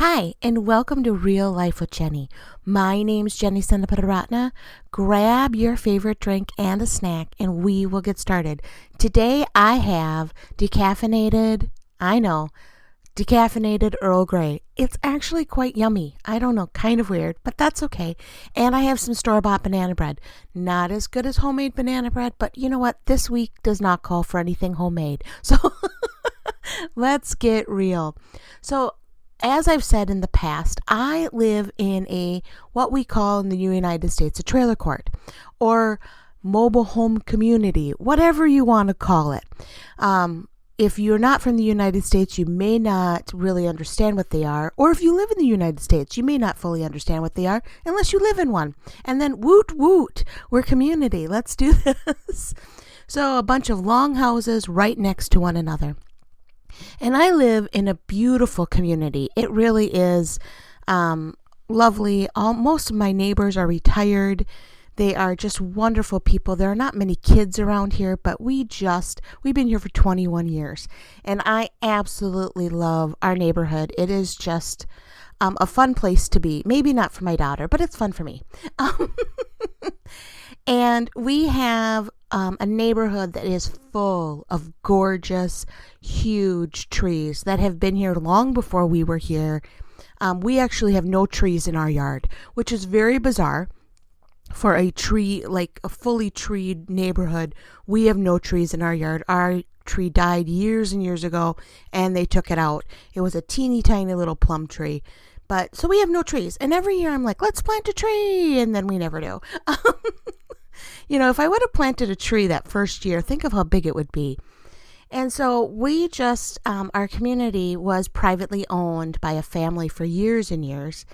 Hi, and welcome to Real Life with Jenny. My name's Jenny Senapataratna. Grab your favorite drink and a snack, and we will get started. Today I have decaffeinated Earl Grey. It's actually quite yummy. I don't know, kind of weird, but that's okay. And I have some store-bought banana bread. Not as good as homemade banana bread, but you know what? This week does not call for anything homemade. So let's get real. So as I've said in the past, I live in what we call in the United States a trailer court or mobile home community, whatever you want to call it. If you're not from the United States, you may not really understand what they are. Or if you live in the United States, you may not fully understand what they are unless you live in one. And then woot woot, we're community. Let's do this. So a bunch of long houses right next to one another. And I live in a beautiful community. It really is lovely. Most of my neighbors are retired. They are just wonderful people. There are not many kids around here, but we've been here for 21 years. And I absolutely love our neighborhood. It is just a fun place to be. Maybe not for my daughter, but it's fun for me. And we have a neighborhood that is full of gorgeous, huge trees that have been here long before we were here. We actually have no trees in our yard, which is very bizarre for a fully treed neighborhood. We have no trees in our yard. Our tree died years and years ago, and they took it out. It was a teeny tiny little plum tree. So we have no trees. And every year I'm like, let's plant a tree. And then we never do. If I would have planted a tree that first year, think of how big it would be. And so our community was privately owned by a family for years and years,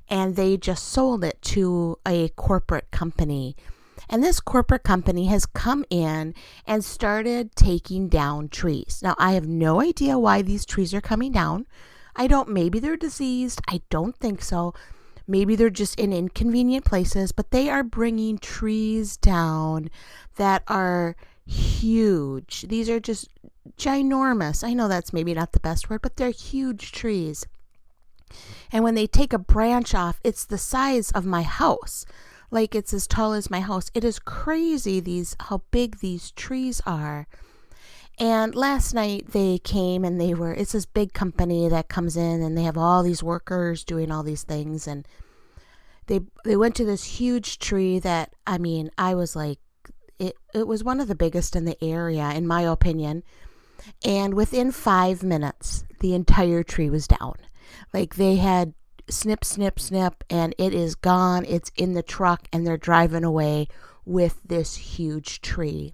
and they just sold it to a corporate company. And this corporate company has come in and started taking down trees. Now, I have no idea why these trees are coming down. Maybe they're diseased. I don't think so. Maybe they're just in inconvenient places, but they are bringing trees down that are huge. These are just ginormous. I know that's maybe not the best word, but they're huge trees. And when they take a branch off, it's the size of my house. Like it's as tall as my house. It is crazy how big these trees are. And last night they came and it's this big company that comes in and they have all these workers doing all these things. And they went to this huge tree that, I was like, it was one of the biggest in the area, in my opinion. And within 5 minutes, the entire tree was down. Like they had snip, snip, snip, and it is gone. It's in the truck and they're driving away with this huge tree.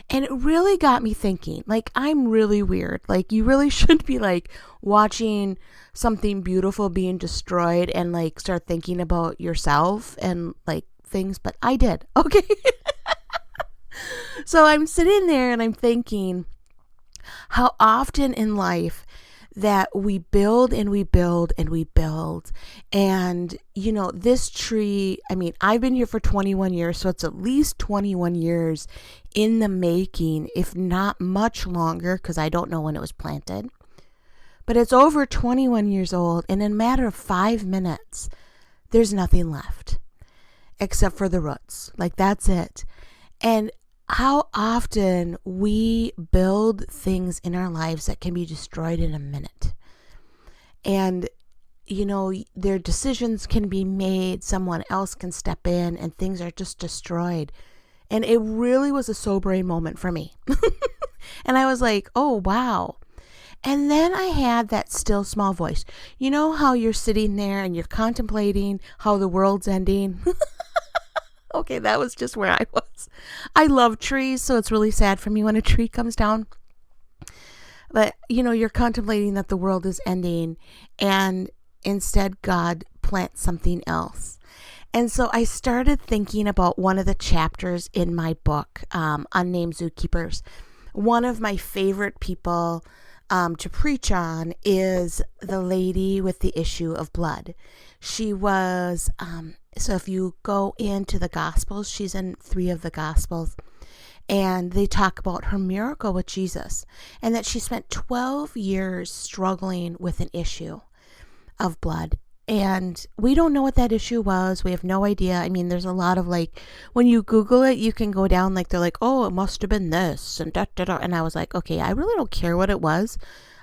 And it really got me thinking, like, I'm really weird. Like, you really should be, like, watching something beautiful being destroyed and, like, start thinking about yourself and, like, things. But I did. Okay. So I'm sitting there and I'm thinking how often in life that we build and we build and we build. And, this tree, I've been here for 21 years, so it's at least 21 years in the making, if not much longer, because I don't know when it was planted. But it's over 21 years old, and in a matter of 5 minutes, there's nothing left except for the roots. Like, that's it. And how often we build things in our lives that can be destroyed in a minute. And, their decisions can be made, someone else can step in, and things are just destroyed. And it really was a sobering moment for me. And I was like, oh, wow. And then I had that still small voice. You know how you're sitting there and you're contemplating how the world's ending? Okay, that was just where I was. I love trees, so it's really sad for me when a tree comes down. But, you're contemplating that the world is ending, and instead God plants something else. And so I started thinking about one of the chapters in my book, Unnamed Zookeepers. One of my favorite people to preach on is the lady with the issue of blood. She was, so if you go into the Gospels, she's in 3 of the Gospels, and they talk about her miracle with Jesus and that she spent 12 years struggling with an issue. of blood. And we don't know what that issue was. We have no idea. I mean, there's a lot of like, when you Google it, you can go down like, they're like, oh, it must have been this and da da da. And I was like, okay, I really don't care what it was.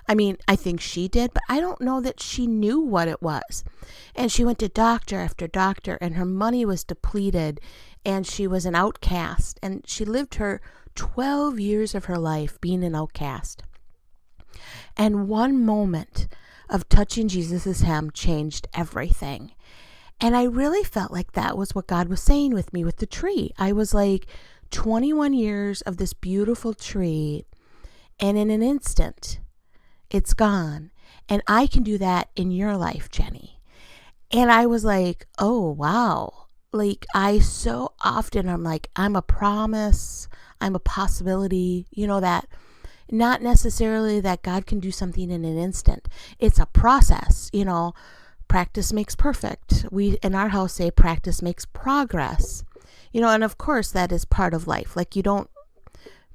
I mean, I think she did, but I don't know that she knew what it was. And she went to doctor after doctor, and her money was depleted, and she was an outcast. And she lived her 12 years of her life being an outcast. And one moment of touching Jesus's hem changed everything. And I really felt like that was what God was saying with me with the tree. I was like, 21 years of this beautiful tree, and in an instant, it's gone. And I can do that in your life, Jenny. And I was like, oh, wow. Like, I so often, I'm like, I'm a promise, I'm a possibility, that not necessarily that God can do something in an instant. It's a process, practice makes perfect. We in our house say practice makes progress, and of course that is part of life. Like, you don't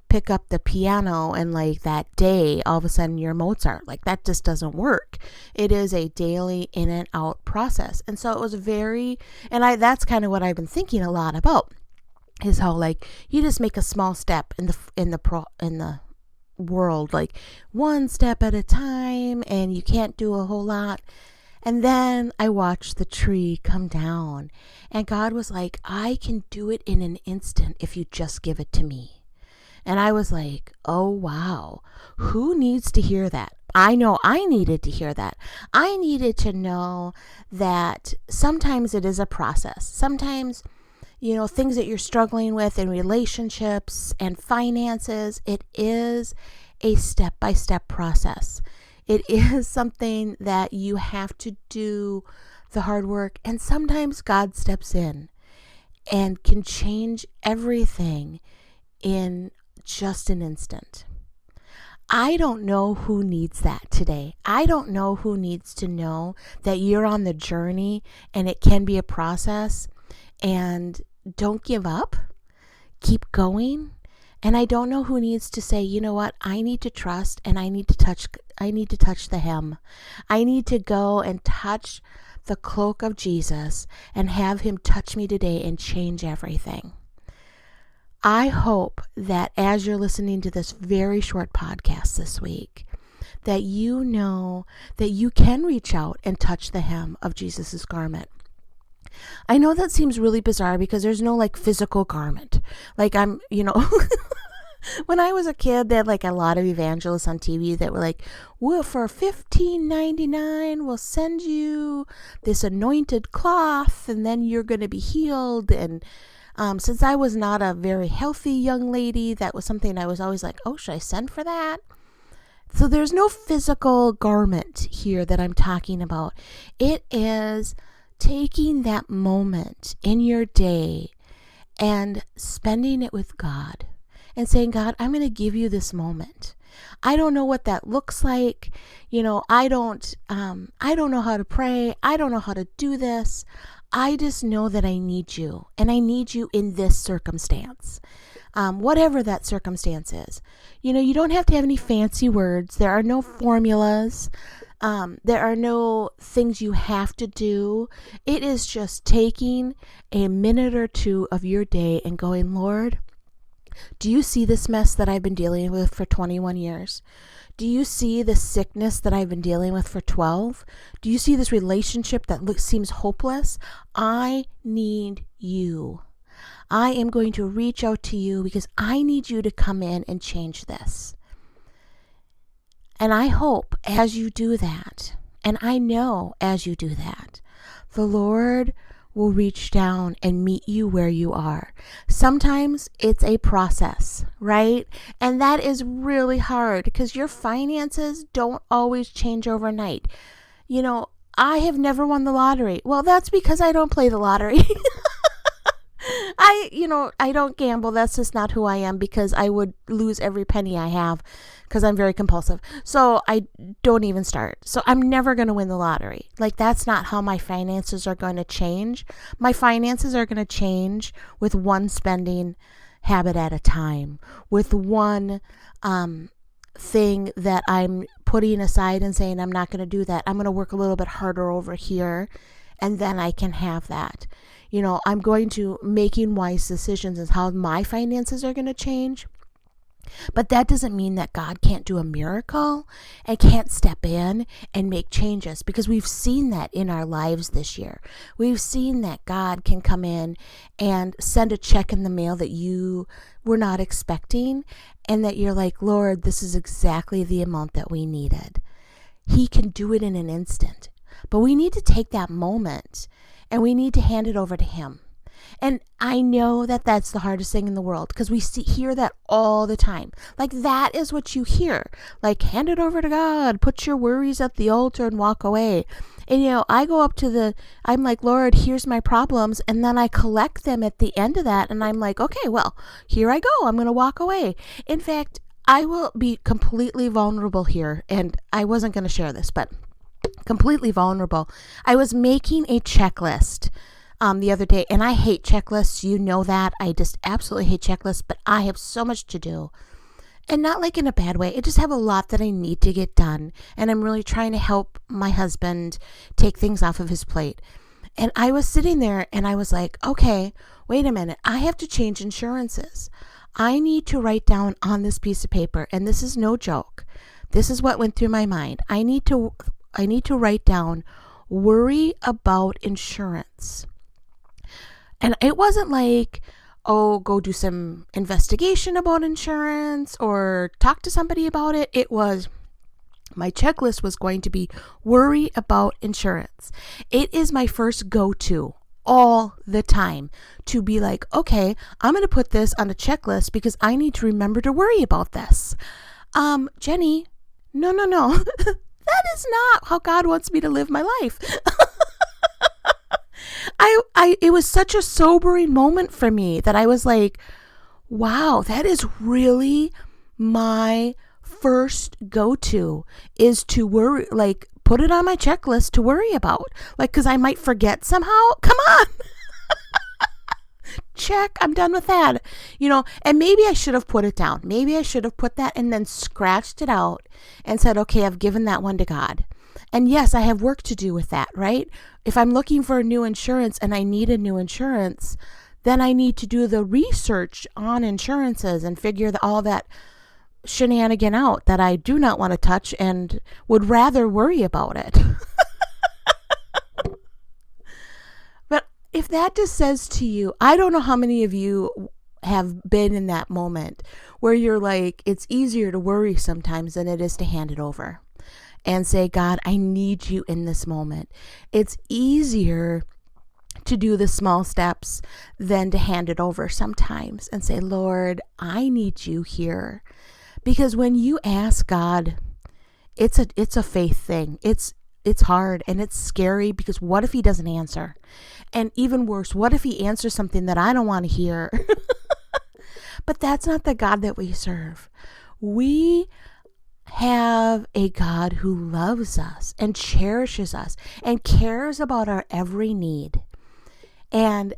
pick up the piano and like that day all of a sudden you're Mozart. Like, that just doesn't work. It is a daily in and out process. And so it was that's kind of what I've been thinking a lot about, is how like you just make a small step in the world, like one step at a time, and you can't do a whole lot. And then I watched the tree come down, and God was like, I can do it in an instant if you just give it to me. And I was like, oh, wow, who needs to hear that? I know I needed to hear that. I needed to know that sometimes it is a process. Sometimes, things that you're struggling with in relationships and finances, it is a step-by-step process. It is something that you have to do the hard work. And sometimes God steps in and can change everything in just an instant. I don't know who needs that today. I don't know who needs to know that you're on the journey and it can be a process, and don't give up. Keep going. And I don't know who needs to say, you know what? I need to trust, and I need to touch the hem. I need to go and touch the cloak of Jesus and have him touch me today and change everything. I hope that as you're listening to this very short podcast this week, that you know that you can reach out and touch the hem of Jesus's garment. I know that seems really bizarre because there's no like physical garment. Like when I was a kid, they had like a lot of evangelists on TV that were like, well, for $15.99, we'll send you this anointed cloth and then you're going to be healed. And since I was not a very healthy young lady, that was something I was always like, oh, should I send for that? So there's no physical garment here that I'm talking about. It is taking that moment in your day and spending it with God and saying, God, I'm going to give you this moment. I don't know what that looks like. I don't know how to pray. I don't know how to do this. I just know that I need you, and I need you in this circumstance, whatever that circumstance is. You don't have to have any fancy words. There are no formulas. There are no things you have to do. It is just taking a minute or two of your day and going, Lord, do you see this mess that I've been dealing with for 21 years? Do you see the sickness that I've been dealing with for 12? Do you see this relationship that seems hopeless? I need you. I am going to reach out to you because I need you to come in and change this. And I hope as you do that, and I know as you do that, the Lord will reach down and meet you where you are. Sometimes it's a process, right? And that is really hard because your finances don't always change overnight. I have never won the lottery. Well, that's because I don't play the lottery. I don't gamble. That's just not who I am, because I would lose every penny I have because I'm very compulsive. So I don't even start. So I'm never going to win the lottery. Like, that's not how my finances are going to change. My finances are going to change with one spending habit at a time, with one thing that I'm putting aside and saying, I'm not going to do that. I'm going to work a little bit harder over here, and then I can have that. I'm going to making wise decisions as how my finances are going to change. But that doesn't mean that God can't do a miracle and can't step in and make changes, because we've seen that in our lives this year. We've seen that God can come in and send a check in the mail that you were not expecting, and that you're like, Lord, this is exactly the amount that we needed. He can do it in an instant. But we need to take that moment and we need to hand it over to Him. And I know that that's the hardest thing in the world, because we hear that all the time. Like, that is what you hear. Like, hand it over to God, put your worries at the altar and walk away. And, I go up to I'm like, Lord, here's my problems. And then I collect them at the end of that. And I'm like, okay, well, here I go. I'm going to walk away. In fact, I will be completely vulnerable here. And I wasn't going to share this, but completely vulnerable. I was making a checklist the other day, and I hate checklists. You know that. I just absolutely hate checklists, but I have so much to do. And not like in a bad way. I just have a lot that I need to get done. And I'm really trying to help my husband take things off of his plate. And I was sitting there and I was like, okay, wait a minute. I have to change insurances. I need to write down on this piece of paper, and this is no joke. This is what went through my mind. I need to write down, worry about insurance. And it wasn't like, oh, go do some investigation about insurance or talk to somebody about it. It was, my checklist was going to be worry about insurance. It is my first go-to all the time, to be like, okay, I'm going to put this on a checklist because I need to remember to worry about this. Jenny, no. That is not how God wants me to live my life. It was such a sobering moment for me that I was like, wow, that is really my first go-to, is to worry, like, put it on my checklist to worry about, like, because I might forget somehow. Come on. Check, I'm done with that. And maybe I should have put it down. Maybe I should have put that and then scratched it out and said, okay, I've given that one to God. And yes, I have work to do with that, right? If I'm looking for a new insurance and I need a new insurance, then I need to do the research on insurances and figure all that shenanigan out that I do not want to touch and would rather worry about it. But if that just says to you, I don't know how many of you have been in that moment where you're like, it's easier to worry sometimes than it is to hand it over and say, God, I need you in this moment. It's easier to do the small steps than to hand it over sometimes and say, Lord, I need you here. Because when you ask God, it's a faith thing. It's hard and it's scary, because what if He doesn't answer? And even worse, what if He answers something that I don't want to hear? But that's not the God that we serve. We have a God who loves us and cherishes us and cares about our every need. And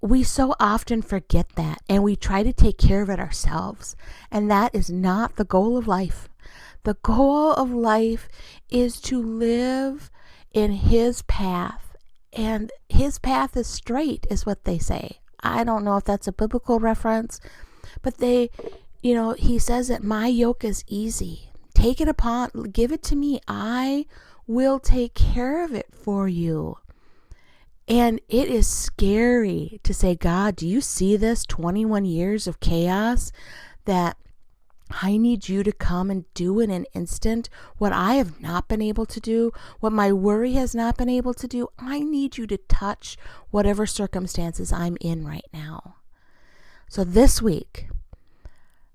we so often forget that, and we try to take care of it ourselves. And that is not the goal of life. The goal of life is to live in His path. And His path is straight, is what they say. I don't know if that's a biblical reference, but He says that my yoke is easy. Take it upon, give it to me. I will take care of it for you. And it is scary to say, God, do you see this 21 years of chaos that I need you to come and do in an instant what I have not been able to do, what my worry has not been able to do? I need you to touch whatever circumstances I'm in right now. So this week,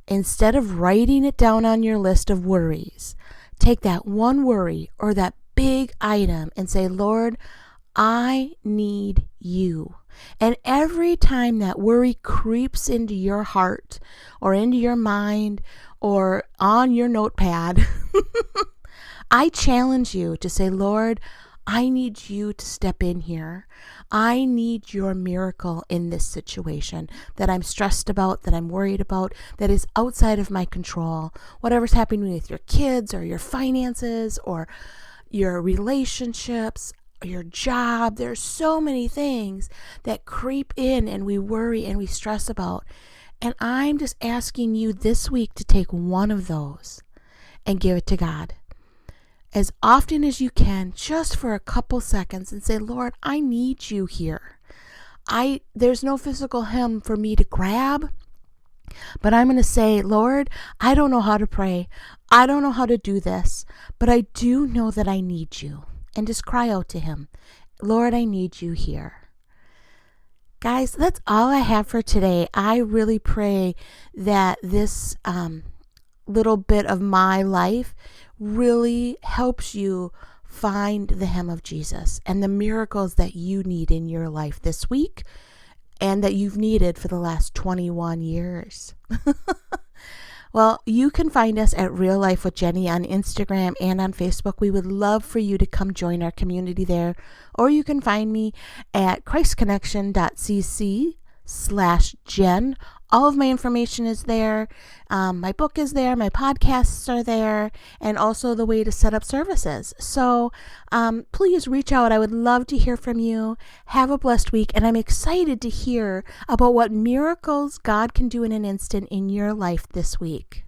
instead of writing it down on your list of worries, take that one worry or that big item and say, Lord, I need you. And every time that worry creeps into your heart or into your mind or on your notepad, I challenge you to say, Lord, I need you to step in here. I need your miracle in this situation that I'm stressed about, that I'm worried about, that is outside of my control. Whatever's happening with your kids or your finances or your relationships, your job. There's so many things that creep in and we worry and we stress about. And I'm just asking you this week to take one of those and give it to God as often as you can, just for a couple seconds, and say, Lord, I need you here. There's no physical hem for me to grab, but I'm going to say, Lord, I don't know how to pray. I don't know how to do this, but I do know that I need you. And just cry out to him, Lord, I need you here. Guys, that's all I have for today. I really pray that this little bit of my life really helps you find the hem of Jesus and the miracles that you need in your life this week and that you've needed for the last 21 years. Well, you can find us at Real Life with Jenny on Instagram and on Facebook. We would love for you to come join our community there. Or you can find me at christconnection.cc/Jen. All of my information is there. My book is there. My podcasts are there. And also the way to set up services. So please reach out. I would love to hear from you. Have a blessed week. And I'm excited to hear about what miracles God can do in an instant in your life this week.